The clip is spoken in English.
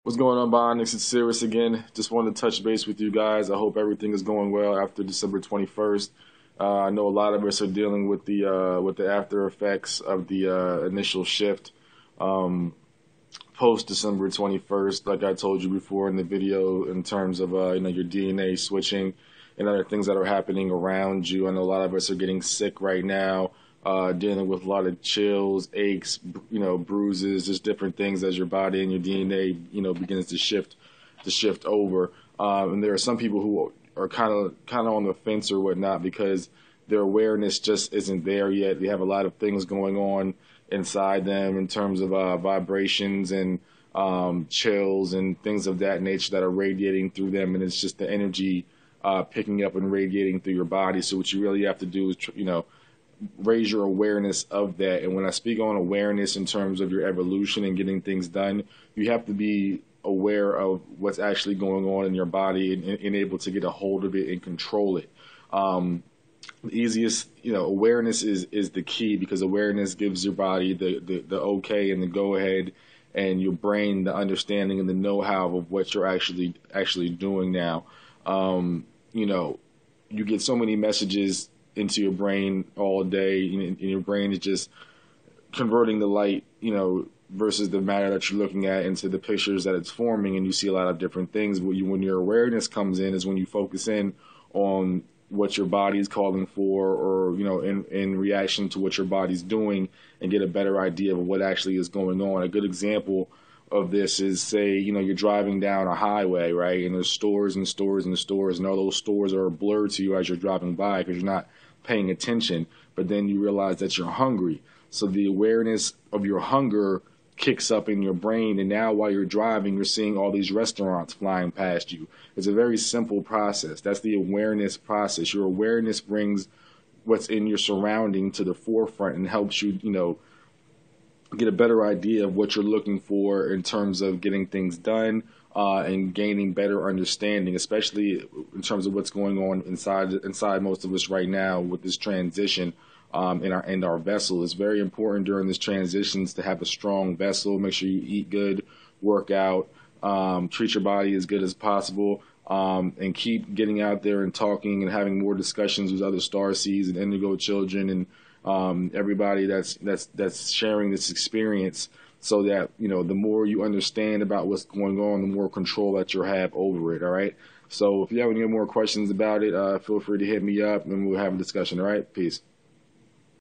What's going on, Bionix? It's Cirrus again. Just wanted to touch base with you guys. I hope everything is going well after December 21st. I know a lot of us are dealing with the after effects of the initial shift post December 21st. Like I told you before in the video, in terms of your DNA switching and other things that are happening around you. I know a lot of us are getting sick right now, dealing with a lot of chills, aches, bruises, just different things as your body and your DNA, begins to shift over. And there are some people who are kind of on the fence or whatnot because their awareness just isn't there yet. They have a lot of things going on inside them in terms of vibrations and chills and things of that nature that are radiating through them, and it's just the energy picking up and radiating through your body. So what you really have to do is, raise your awareness of that. And when I speak on awareness in terms of your evolution and getting things done, you have to be aware of what's actually going on in your body and able to get a hold of it and control it. The easiest, awareness is the key, because awareness gives your body the okay and the go ahead, and your brain the understanding and the know-how of what you're actually doing now. You get so many messages into your brain all day, and your brain is just converting the light, versus the matter that you're looking at into the pictures that it's forming, and you see a lot of different things. But when your awareness comes in is when you focus in on what your body is calling for, or in reaction to what your body's doing, and get a better idea of what actually is going on. A good example of this is, say, you're driving down a highway, right? And there's stores and stores and stores, and all those stores are blurred to you as you're driving by because you're not paying attention. But then you realize that you're hungry. So the awareness of your hunger kicks up in your brain, and now while you're driving, you're seeing all these restaurants flying past you. It's a very simple process. That's the awareness process. Your awareness brings what's in your surrounding to the forefront and helps you, get a better idea of what you're looking for in terms of getting things done, and gaining better understanding, especially in terms of what's going on inside most of us right now with this transition in our vessel. It's very important during this transitions to have a strong vessel. Make sure you eat good, work out, treat your body as good as possible, and keep getting out there and talking and having more discussions with other starseeds and indigo children and everybody that's sharing this experience, so that the more you understand about what's going on, the more control that you have over it. All right. So if you have any more questions about it, feel free to hit me up and we'll have a discussion. All right. Peace.